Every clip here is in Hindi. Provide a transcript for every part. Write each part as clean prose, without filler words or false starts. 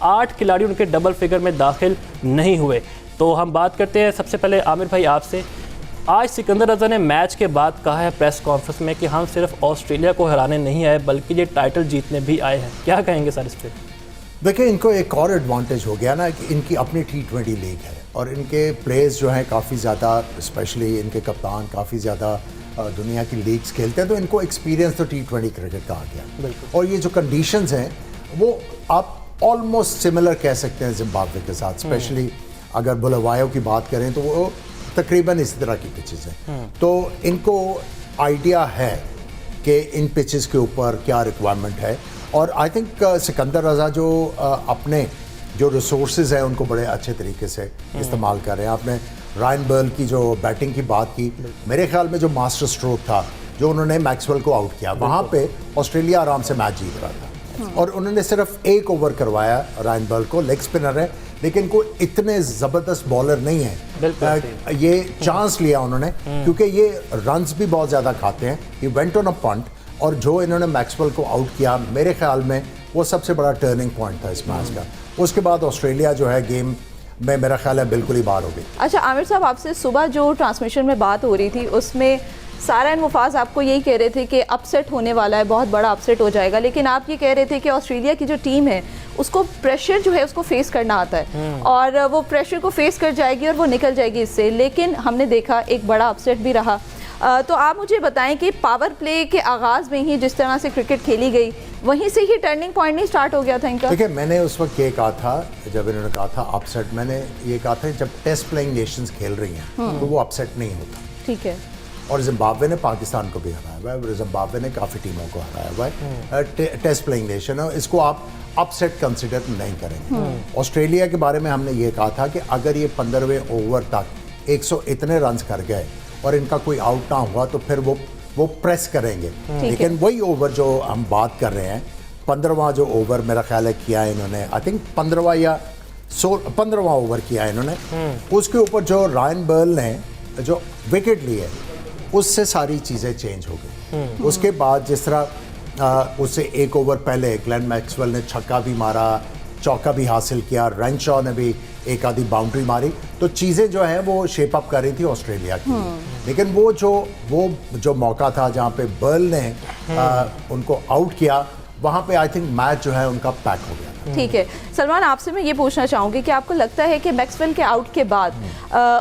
8 खिलाड़ी उनके डबल फिगर में दाखिल नहीं हुए। तो हम बात करते हैं सबसे पहले आमिर भाई आपसे। आज सिकंदर रज़ा ने मैच के बाद कहा है प्रेस कॉन्फ्रेंस में कि हम सिर्फ ऑस्ट्रेलिया को हराने नहीं आए बल्कि ये टाइटल जीतने भी आए हैं, क्या कहेंगे सर इस पर? देखिए, इनको एक और एडवांटेज हो गया ना कि इनकी अपनी T20 लीग है और इनके प्लेयर्स जो हैं काफ़ी ज़्यादा, स्पेशली इनके कप्तान काफ़ी ज़्यादा दुनिया की लीग्स खेलते हैं, तो इनको एक्सपीरियंस तो T20 क्रिकेट का आ गया। और ये जो कंडीशंस हैं वो आप ऑलमोस्ट सिमिलर कह सकते हैं जिम्बाब्वे के साथ, स्पेशली अगर बुलावायो की बात करें तो वो तकरीबन इसी तरह की पिचेस हैं। तो इनको आइडिया है कि इन पिचेस के ऊपर क्या रिक्वायरमेंट है, और आई थिंक सिकंदर रज़ा जो अपने जो रिसोर्सेज हैं उनको बड़े अच्छे तरीके से इस्तेमाल कर रहे हैं। आपने रायन बर्ल की जो बैटिंग की बात की, मेरे ख्याल में जो मास्टर स्ट्रोक था जो उन्होंने मैक्सवेल को आउट किया, वहाँ पे ऑस्ट्रेलिया आराम से मैच जीत रहा था और उन्होंने सिर्फ एक ओवर करवाया रायन बर्ल को। लेग स्पिनर है लेकिन कोई इतने ज़बरदस्त बॉलर नहीं है, ये चांस लिया उन्होंने क्योंकि ये रन्स भी बहुत ज़्यादा खाते हैं। ये वेंट ऑन अ पंट और जो इन्होंने मैक्सवेल को आउट किया, मेरे ख्याल में वो सबसे बड़ा टर्निंग पॉइंट था इस मैच का। उसके बाद ऑस्ट्रेलिया जो है गेम में मेरा ख्याल है बिल्कुल ही बाहर हो गई। अच्छा आमिर साहब, आपसे सुबह जो ट्रांसमिशन में बात हो रही थी उसमें सारा एंड मुफाज आपको यही कह रहे थे कि अपसेट होने वाला है, बहुत बड़ा अपसेट हो जाएगा, लेकिन आप ये कह रहे थे कि ऑस्ट्रेलिया की जो टीम है उसको प्रेशर जो है उसको फेस करना आता है और वो प्रेशर को फेस कर जाएगी और वो निकल जाएगी इससे। लेकिन हमने देखा एक बड़ा अपसेट भी रहा। तो आप मुझे बताएं कि पावर प्ले के आगाज़ में ही जिस तरह से क्रिकेट खेली गई, वहीं से ही टर्निंग पॉइंट नहीं स्टार्ट हो गया था इनका? देखिए, मैंने उस वक्त ये कहा था जब इन्होंने कहा था अपसेट, मैंने ये कहा था जब टेस्ट प्लेइंग नेशंस खेल रही हैं तो वो अपसेट नहीं होता। ठीक है। और जिम्बाब्वे ने पाकिस्तान को भी हराया हुआ है, जिम्बाब्वे ने काफ़ी टीमों को हराया हुआ है, टेस्ट प्लेइंग नेशन है, इसको आप अपसेट कंसिडर नहीं करेंगे। ऑस्ट्रेलिया के बारे में हमने ये कहा था कि अगर ये 15वें ओवर तक 100 इतने रन कर गए और इनका कोई आउट ना हुआ तो फिर वो प्रेस करेंगे। लेकिन वही ओवर जो हम बात कर रहे हैं, 15वां जो ओवर मेरा ख्याल है किया इन्होंने, आई थिंक 15वां या 15वां ओवर किया इन्होंने, उसके ऊपर जो रायन बर्ल ने जो विकेट लिए उससे सारी चीज़ें चेंज हो गई। उसके बाद जिस तरह उससे एक ओवर पहले ग्लेन मैक्सवेल ने छक्का भी मारा, चौका भी हासिल किया, रेनशॉ ने भी एक आधी बाउंड्री मारी, तो चीज़ें जो हैं वो शेप अप कर रही थी ऑस्ट्रेलिया की। लेकिन वो जो मौका था जहाँ पे बर्ल ने उनको आउट किया, वहाँ पे आई थिंक मैच जो है उनका पैक हो गया। ठीक है सलमान, आपसे मैं ये पूछना चाहूँगी कि आपको लगता है कि मैक्सवेल के आउट के बाद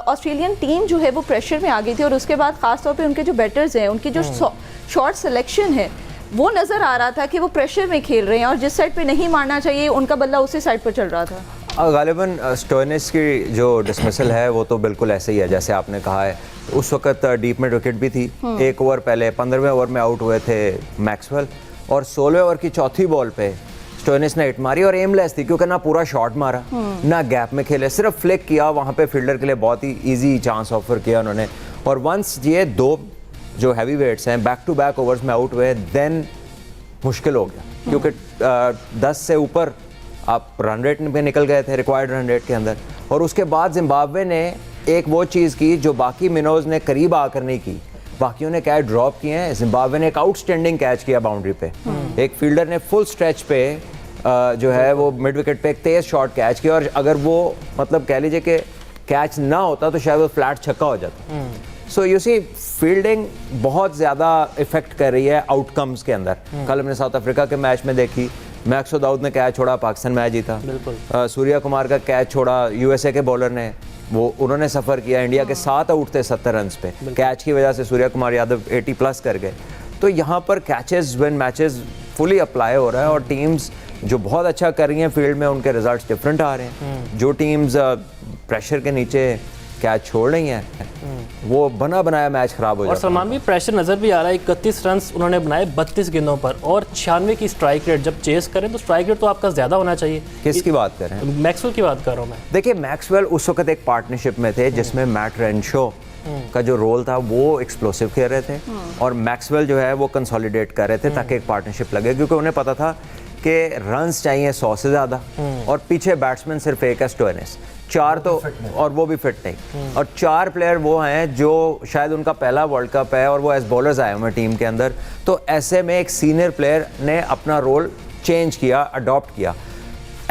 ऑस्ट्रेलियन टीम जो है वो प्रेशर में आ गई थी और उसके बाद खासतौर पे उनके जो बैटर्स हैं उनकी जो शॉट सिलेक्शन है वो नज़र आ रहा था कि वो प्रेशर में खेल रहे हैं और जिस साइड पे नहीं मारना चाहिए उनका बल्ला उसी साइड पर चल रहा था? गालिबन स्टोइनिस की जो डिसमिसल है वो तो बिल्कुल ऐसे ही है जैसे आपने कहा है। उस वक्त डीप मिड विकेट भी थी, एक ओवर पहले 15वें ओवर में आउट हुए थे मैक्सवेल और 16वें ओवर की चौथी बॉल पे स्टोइनिस ने हिट मारी और एमलेस थी क्योंकि ना पूरा शॉट मारा ना गैप में खेले, सिर्फ फ्लिक किया। वहाँ पे फील्डर के लिए बहुत ही ईजी चांस ऑफर किया उन्होंने। और वंस ये दो जो हैवी वेट्स हैं बैक टू बैक ओवर्स में आउट हुए, देन मुश्किल हो गया क्योंकि 10 से ऊपर आप रन रेट पे निकल गए थे, रिक्वायर्ड रन रेट के अंदर। और उसके बाद जिम्बाब्वे ने एक वो चीज़ की जो बाकी मिनोज ने करीब आकर नहीं की, बाकियों ने कैच ड्रॉप किए हैं, जिम्बाब्वे ने एक आउटस्टैंडिंग कैच किया बाउंड्री पे। एक फील्डर ने फुल स्ट्रेच पे जो है वो मिड विकेट पे एक तेज़ शॉट कैच किया और अगर वो मतलब कह लीजिए कि कैच ना होता तो शायद वो फ्लैट छक्का हो जाता। सो यू सी फील्डिंग बहुत ज़्यादा इफेक्ट कर रही है आउटकम्स के अंदर। कल हमने साउथ अफ्रीका के मैच में देखी, मैक्सो दाऊद ने कैच छोड़ा, पाकिस्तान मैच जीता। सूर्या कुमार का कैच छोड़ा, यूएसए के बॉलर ने, वो उन्होंने सफ़र किया। इंडिया के 7 आउट थे 70 रन पे, कैच की वजह से सूर्या कुमार यादव 80 प्लस कर गए। तो यहाँ पर catches win matches fully apply हो रहा है और टीम्स जो बहुत अच्छा कर रही हैं फील्ड में उनके रिजल्ट्स डिफरेंट आ रहे हैं। जो टीम्स प्रेशर के नीचे कैच छोड़ रही हैं वो बना बनाया मैच खराब हो जाता है। और सलमान भी प्रेशर नज़र भी आ रहा है। 31 रन उन्होंने बनाए 32 गेंदों पर और 96 की स्ट्राइक रेट। जब चेस करें तो स्ट्राइक रेट तो आपका ज़्यादा होना चाहिए। किसकी बात कर रहे हैं? मैक्सवेल की बात कर रहा हूँ मैं। देखिए मैक्सवेल उस वक्त एक पार्टनरशिप में थे जिसमें मैट रेनशो का जो रोल था वो एक्सप्लोसिव खेल रहे थे और मैक्सवेल जो है वो कंसोलिडेट कर रहे थे ताकि एक पार्टनरशिप लगे, क्योंकि उन्हें पता था कि रन्स चाहिए 100 से ज़्यादा और पीछे बैट्समैन सिर्फ एक है स्टोइनिस, 4 तो और वो भी फिट नहीं। और 4 प्लेयर वो हैं जो शायद उनका पहला वर्ल्ड कप है और वो एज बॉलर्स आए हुए टीम के अंदर। तो ऐसे में एक सीनियर प्लेयर ने अपना रोल चेंज किया, अडॉप्ट किया।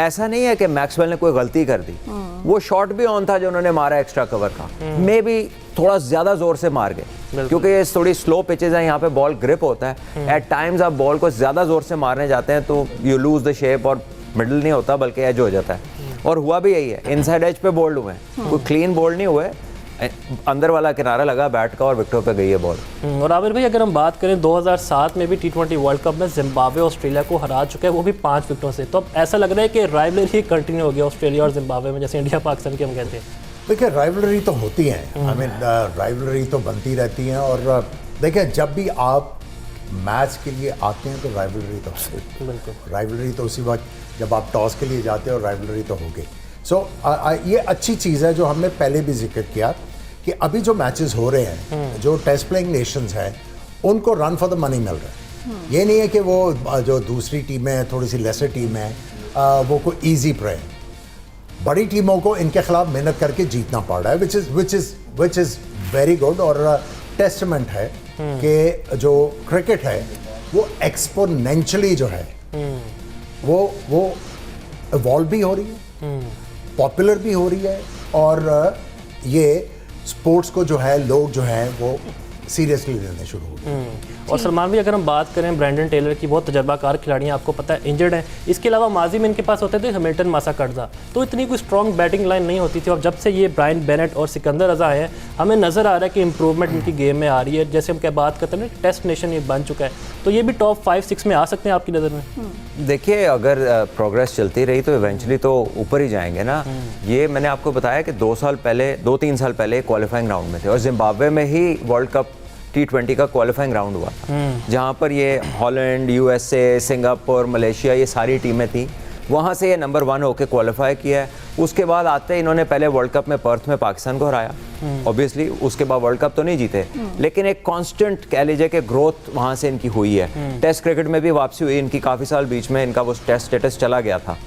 ऐसा नहीं है कि मैक्सवेल ने कोई गलती कर दी, वो शॉट भी ऑन था जो उन्होंने मारा एक्स्ट्रा कवर का, मे बी थोड़ा ज़्यादा ज़ोर से मार गए क्योंकि ये थोड़ी स्लो पिचेज हैं, यहाँ पे बॉल ग्रिप होता है। एट टाइम्स आप बॉल को ज़्यादा ज़ोर से मारने जाते हैं तो यू लूज़ द शेप और मिडल नहीं होता बल्कि एज हो जाता है, और हुआ भी यही है। इनसाइड एज पे बोल्ड हुए हैं, कोई क्लीन बोल्ड नहीं हुए, अंदर वाला किनारा लगा बैट का और विकेटों पे गई है बॉल। और आमिर भाई अगर हम बात करें 2007 में भी T20 वर्ल्ड कप में जिम्बाब्वे ऑस्ट्रेलिया को हरा चुका है, वो भी 5 विकेटों से। तो अब ऐसा लग रहा है कि राइवलरी कंटिन्यू हो गया ऑस्ट्रेलिया और जिम्बाब्वे में, जैसे इंडिया पाकिस्तान की हम कहते हैं। देखिए राइवलरी तो होती है, आई मीन राइवलरी तो बनती रहती है, और देखिए जब भी आप मैच के लिए आते हैं तो राइवलरी तो बिल्कुल, राइवलरी तो उसी वक्त जब आप टॉस के लिए जाते हो राइवलरी तो होगी। सो ये अच्छी चीज़ है जो हमने पहले भी जिक्र किया कि अभी जो मैचेस हो रहे हैं, जो टेस्ट प्लेइंग नेशंस हैं, उनको रन फॉर द मनी मिल रहा है। ये नहीं है कि वो जो दूसरी टीमें हैं, थोड़ी सी लेसर टीम है, वो कोई ईजी प्रे। बड़ी टीमों को इनके खिलाफ मेहनत करके जीतना पड़ रहा है, विच इज़ वेरी गुड, और टेस्टमेंट है कि जो क्रिकेट है वो एक्सपोनेंशियली जो है वो इवॉल्व भी हो रही है, पॉपुलर भी हो रही है, और ये स्पोर्ट्स को जो है लोग जो है वो सीरियसली लेने शुरू हो गए। और सलमान भी अगर हम बात करें ब्रैंडन टेलर की, बहुत तजर्बाकार खिलाड़ी हैं, आपको पता है इंजर्ड हैं। इसके अलावा माजी में इनके पास होते थे हैमिल्टन, मासाकड्जा, तो इतनी कोई स्ट्रॉन्ग बैटिंग लाइन नहीं होती थी। और जब से ये ब्रायन बेनेट और सिकंदर रजा आए हैं, हमें नज़र आ रहा है कि इंप्रूवमेंट इनकी गेम में आ रही है। जैसे हम क्या बात करते हैं ना, टेस्ट नेशन ये बन चुका है, तो ये भी टॉप 5-6 में आ सकते हैं आपकी नज़र में? देखिए अगर प्रोग्रेस चलती रही तो इवेंचुअली तो ऊपर ही जाएंगे ना। ये मैंने आपको बताया कि 2-3 साल पहले क्वालिफाइंग राउंड में थे, और जिम्बाब्वे में ही वर्ल्ड कप T20 का क्वालिफाइंग राउंड हुआ था, जहाँ पर ये हॉलैंड, USA, सिंगापुर, मलेशिया, ये सारी टीमें थी। वहाँ से ये नंबर 1 होकर क्वालिफाई किया है। उसके बाद आते इन्होंने पहले वर्ल्ड कप में पर्थ में पाकिस्तान को हराया, ऑब्वियसली उसके बाद वर्ल्ड कप तो नहीं जीते, लेकिन एक कांस्टेंट कह लीजिए कि ग्रोथ वहाँ से इनकी हुई है। टेस्ट क्रिकेट में भी वापसी हुई इनकी, काफ़ी साल बीच में इनका वो टेस्ट स्टेटस चला गया था।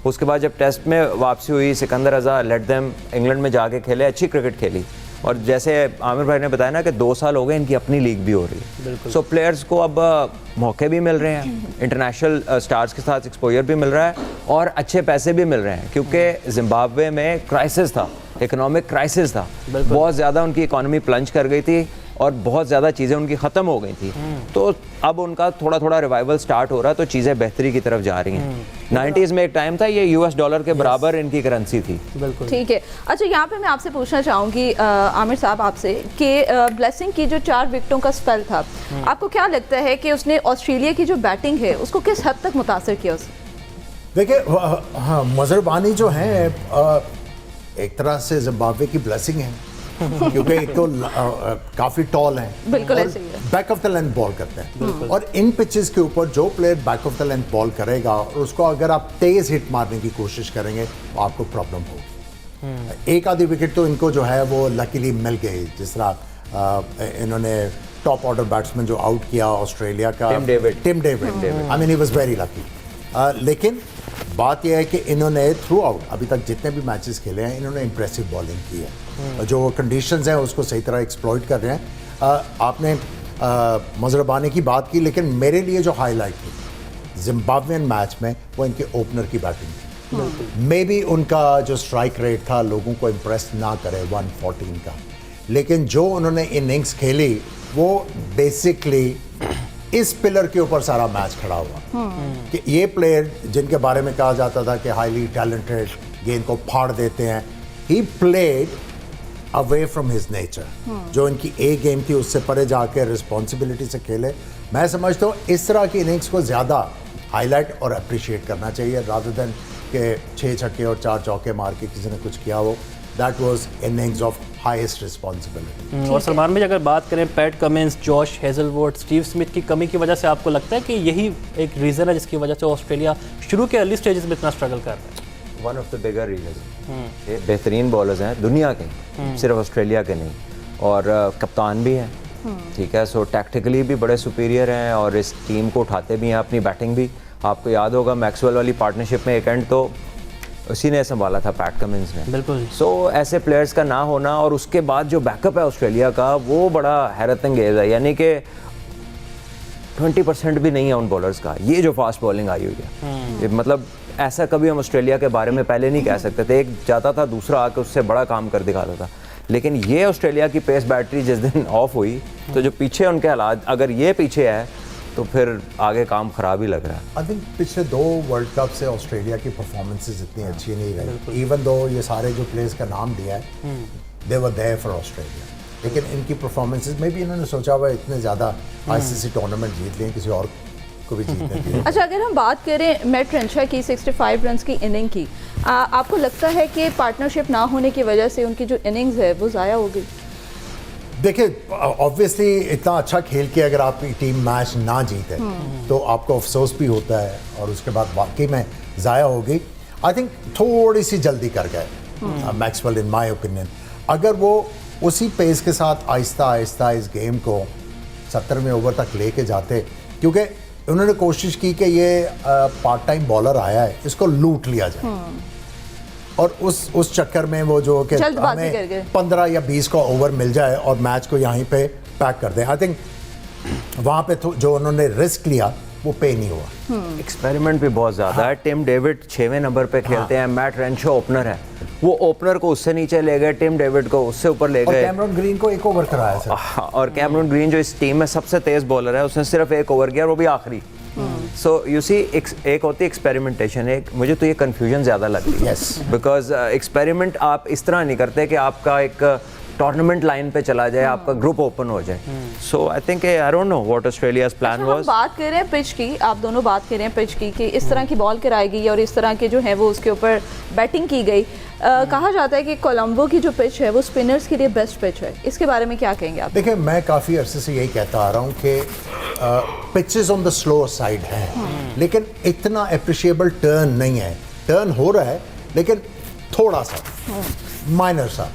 उसके बाद जब टेस्ट में वापसी हुई, सिकंदर रजा लेट देम इंग्लैंड में जाके खेले, अच्छी क्रिकेट खेली, और जैसे आमिर भाई ने बताया ना कि 2 साल हो गए इनकी अपनी लीग भी हो रही है। सो प्लेयर्स को अब मौके भी मिल रहे हैं, इंटरनेशनल स्टार्स के साथ एक्सपोजर भी मिल रहा है, और अच्छे पैसे भी मिल रहे हैं, क्योंकि जिम्बाब्वे में क्राइसिस था, इकोनॉमिक क्राइसिस था, बहुत ज़्यादा उनकी इकोनॉमी प्लंज कर गई थी और बहुत ज़्यादा चीज़ें उनकी ख़त्म हो गई थी। तो अब उनका थोड़ा थोड़ा रिवाइवल स्टार्ट हो रहा है, तो चीज़ें बेहतरी की तरफ जा रही हैं। 90s में एक टाइम था ये $US के बराबर इनकी करेंसी थी। बिल्कुल ठीक है। अच्छा, यहाँ पे मैं आपसे पूछना चाहूँगी आमिर साहब आपसे कि ब्लेसिंग की जो 4 विकेटों का स्पेल था, आपको क्या लगता है कि उसने ऑस्ट्रेलिया की जो बैटिंग है उसको किस हद तक मुतासर किया उसने? देखिए हाँ, मजरबानी जो है एक तरह से जिम्बाब्वे की ब्लेसिंग है, क्योंकि एक तो काफ़ी टॉल हैं, बिल्कुल ऐसे ही है, back of the length ball करते हैं, और इन पिचेस के ऊपर जो player back of the length ball करेगा और उसको अगर आप तेज हिट मारने की कोशिश करेंगे तो आपको प्रॉब्लम होगी। एक आधी विकेट तो इनको जो है वो लकीली मिल गई, जिस तरह इन्होंने टॉप ऑर्डर बैट्समैन जो आउट किया ऑस्ट्रेलिया का, Tim David, I mean he was very lucky. लेकिन बात यह है कि इन्होंने थ्रू आउट अभी तक जितने भी मैचेस खेले हैं, इन्होंने इंप्रेसिव बॉलिंग की है, जो कंडीशंस हैं उसको सही तरह एक्सप्लॉइट कर रहे हैं। आपने मजरबानी की बात की, लेकिन मेरे लिए जो हाईलाइट थी जिम्बाब्वियन मैच में वो इनके ओपनर की बैटिंग थी। मे बी उनका जो स्ट्राइक रेट था लोगों को इम्प्रेस ना करे 114 का, लेकिन जो उन्होंने इनिंग्स खेली वो बेसिकली इस पिलर के ऊपर सारा मैच खड़ा हुआ कि ये प्लेयर जिनके बारे में कहा जाता था कि हाईली टैलेंटेड, गेंद को फाड़ देते हैं, he played away from his nature. जो इनकी ए गेम थी उससे परे जाकर रिस्पॉन्सिबिलिटी से खेले। मैं समझता हूँ इस तरह की इनिंग्स को ज़्यादा हाईलाइट और अप्रिशिएट करना चाहिए, रादर देन कि 6 छक्के और 4 चौके मार के किसी ने कुछ किया हो। That was innings of highest responsibility. और सलमान भाई अगर बात करें PAT Cummins, Josh Hazlewood, Steve Smith की कमी की वजह से आपको लगता है कि यही एक रीज़न है जिसकी वजह से ऑस्ट्रेलिया शुरू के अर्ली स्टेजेस में इतना स्ट्रगल कर रहा है? One of the bigger reason, ये बेहतरीन बॉलर्स हैं दुनिया के, सिर्फ ऑस्ट्रेलिया के नहीं, और कप्तान भी हैं, ठीक है। सो टैक्टिकली भी बड़े सुपीरियर हैं और इस टीम को उठाते भी हैं, अपनी बैटिंग भी। आपको याद होगा मैक्सवेल वाली पार्टनरशिप में एक एंड तो उसी ने संभाला था, पैट कमिंस ने। बिल्कुल। सो ऐसे प्लेयर्स का ना होना और उसके बाद जो बैकअप है ऑस्ट्रेलिया का वो बड़ा हैरत अंगेज है, यानी कि 20% भी नहीं है उन बॉलर्स का। ये जो फास्ट बॉलिंग आई हुई है, ये मतलब ऐसा कभी हम ऑस्ट्रेलिया के बारे में पहले नहीं कह सकते थे। एक जाता था, दूसरा आके उससे बड़ा काम कर दिखाता था। लेकिन ये ऑस्ट्रेलिया की पेस बैटरी जिस दिन ऑफ हुई तो जो पीछे उनके हालात, अगर ये पीछे है तो फिर आगे काम खराब ही लग रहा है। आई थिंक पिछले 2 वर्ल्ड कप से ऑस्ट्रेलिया की परफॉर्मेंसेस इतनी अच्छी नहीं रही, इवन दो ये सारे जो प्लेयर्स का नाम दिया है दे वर देयर फॉर ऑस्ट्रेलिया, लेकिन इनकी परफॉर्मेंसेस में भी इन्होंने सोचा हुआ इतने ज़्यादा आईसीसी टूर्नामेंट जीत लिए, किसी और को भी जीतने दिए। अच्छा, अगर हम बात करें मैट रेंशा की 65 रन की इनिंग की, आपको लगता है कि पार्टनरशिप ना होने की वजह से उनकी जो इनिंग्स है वो ज़ाया हो गई? देखिए ऑब्वियसली इतना अच्छा खेल के अगर आपकी टीम मैच ना जीते तो आपको अफसोस भी होता है और उसके बाद वाकई में ज़ाया हो गई। आई थिंक थोड़ी सी जल्दी कर गए मैक्सवेल इन माय ओपिनियन। अगर वो उसी पेस के साथ आहिस्ता आहिस्ता इस गेम को 70वें ओवर तक लेके जाते, क्योंकि उन्होंने कोशिश की कि ये पार्ट टाइम बॉलर आया है, इसको लूट लिया जाए और उस चक्कर में वो जो कि हमें 15 या 20 का ओवर मिल जाए और मैच को यहीं पे पैक कर दें। आई थिंक वहाँ पे जो उन्होंने रिस्क लिया वो पे नहीं हुआ। एक्सपेरिमेंट भी बहुत ज़्यादा है। टिम डेविड 6वें नंबर पे खेलते हैं, मैट रेंशो ओपनर है, वो ओपनर को उससे नीचे ले गए, टिम डेविड को उससे ऊपर ले गए, कैमरन ग्रीन को 1 ओवर कराया सर। और कैमरन ग्रीन जो इस टीम में सबसे तेज बॉलर है, उसने सिर्फ 1 ओवर किया और वो भी आखिरी। सो यू सी, एक होती है एक्सपेरिमेंटेशन, एक मुझे तो ये कन्फ्यूजन ज़्यादा लगती है। यस, बिकॉज एक्सपेरिमेंट आप इस तरह नहीं करते कि आपका एक टूर्नामेंट लाइन पे चला जाए, आपका ग्रुप ओपन हो जाए। So I think I don't know what Australia's plan was. हम बात कर रहे हैं पिच की, आप दोनों बात कर रहे हैं पिच की कि इस तरह की बॉल कराई गई और इस तरह के जो है वो उसके ऊपर बैटिंग की गई। कहा जाता है कि कोलंबो की जो पिच है वो स्पिनर्स के लिए बेस्ट पिच है, इसके बारे में क्या कहेंगे आप? देखिए मैं काफ़ी अरसे से यही कहता आ रहा हूँ कि pitches on the slow side है, लेकिन इतना अप्रिशिएबल टर्न नहीं है। टर्न हो रहा है लेकिन थोड़ा सा माइनर सा,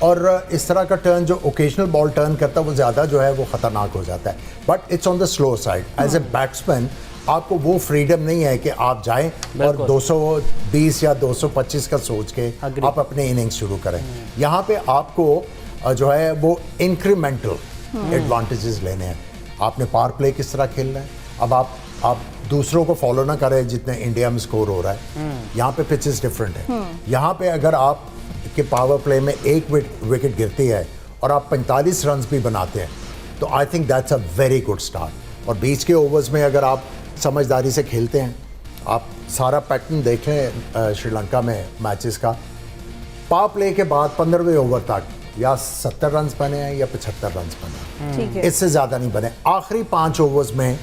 और इस तरह का टर्न जो ओकेजनल बॉल टर्न करता है वो ज़्यादा जो है वो ख़तरनाक हो जाता है। But it's on the slow side. As a batsman आपको वो फ्रीडम नहीं है कि आप जाएं और 220 या 225 का सोच के आप अपने इनिंग्स शुरू करें। यहाँ पे आपको जो है वो इंक्रीमेंटल एडवांटेजेस लेने हैं। आपने पावर प्ले किस तरह खेलना है, अब आप दूसरों को फॉलो ना करें जितने इंडिया में स्कोर हो रहा है। यहाँ पे पिचेस डिफरेंट है। यहाँ पे अगर आप के पावर प्ले में 1 विकेट गिरती है और आप 45 रन भी बनाते हैं तो I think that's a very good start. और बीच के ओवर्स में अगर आप समझदारी से खेलते हैं, आप सारा पैटर्न देख लें श्रीलंका में मैचेस का, पावर प्ले के बाद 15वें ओवर तक या 70 रन बने हैं या 75 रन बने हैं, इससे ज़्यादा नहीं बने। आखिरी 5 ओवर्स में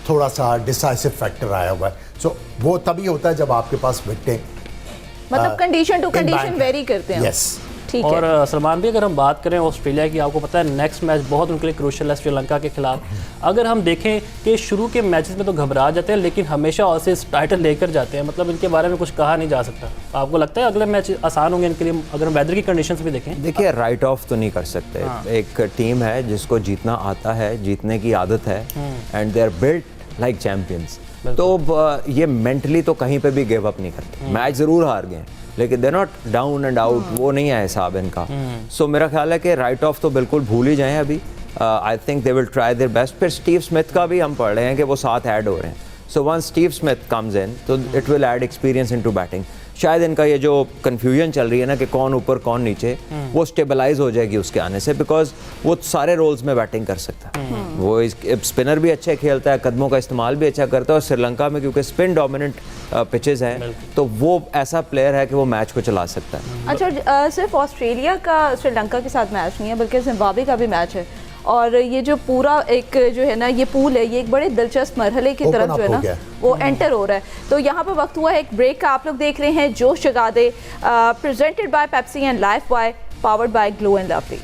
थोड़ा सा डिसाइसिव फैक्टर आया हुआ है। सो वो तभी होता है जब आपके पास विकेटें मतलब कंडीशन टू कंडीशन वेरी करते हैं। यस, ठीक और है। सलमान भी अगर हम बात करें ऑस्ट्रेलिया की, आपको पता है नेक्स्ट मैच बहुत उनके लिए क्रूशियल है श्रीलंका के खिलाफ। अगर हम देखें कि शुरू के मैचेस में तो घबरा जाते हैं लेकिन हमेशा ऑसीज टाइटल लेकर जाते हैं, मतलब इनके बारे में कुछ कहा नहीं जा सकता। आपको लगता है अगले मैच आसान होंगे इनके लिए अगर हम वेदर की कंडीशंस भी देखें? देखिए राइट ऑफ तो नहीं कर सकते। एक टीम है जिसको जीतना आता है, जीतने की आदत है, and they are built like champions. तो ये मेंटली तो कहीं पे भी गिव अप नहीं करते। मैच ज़रूर हार गए लेकिन they not down and out, वो नहीं है हिसाब इनका। सो मेरा ख्याल है कि राइट ऑफ तो बिल्कुल भूल ही जाएं अभी। I think they will try their best. फिर स्टीव स्मिथ का भी हम पढ़ रहे हैं कि वो साथ ऐड हो रहे हैं। So once Steve Smith comes in तो it will add experience into batting. शायद इनका ये जो कन्फ्यूजन चल रही है ना कि कौन ऊपर कौन नीचे, वो स्टेबलाइज हो जाएगी उसके आने से, बिकॉज वो सारे रोल्स में बैटिंग कर सकता है। वो स्पिनर भी अच्छे खेलता है, कदमों का इस्तेमाल भी अच्छा करता है, और श्रीलंका में क्योंकि स्पिन डोमिनेंट पिचेस हैं तो वो ऐसा प्लेयर है कि वो मैच को चला सकता है। अच्छा, सिर्फ ऑस्ट्रेलिया का श्रीलंका के साथ मैच नहीं है बल्कि जिम्बाब्वे का भी मैच है, और ये जो पूरा एक जो है ना ये पूल है, ये एक बड़े दिलचस्प मरहले की तरफ जो है ना वो एंटर हो रहा है। तो यहाँ पे वक्त हुआ है एक ब्रेक का। आप लोग देख रहे हैं जोश जगा दे, presented by Pepsi and Lifebuoy, powered by Glow and lovely.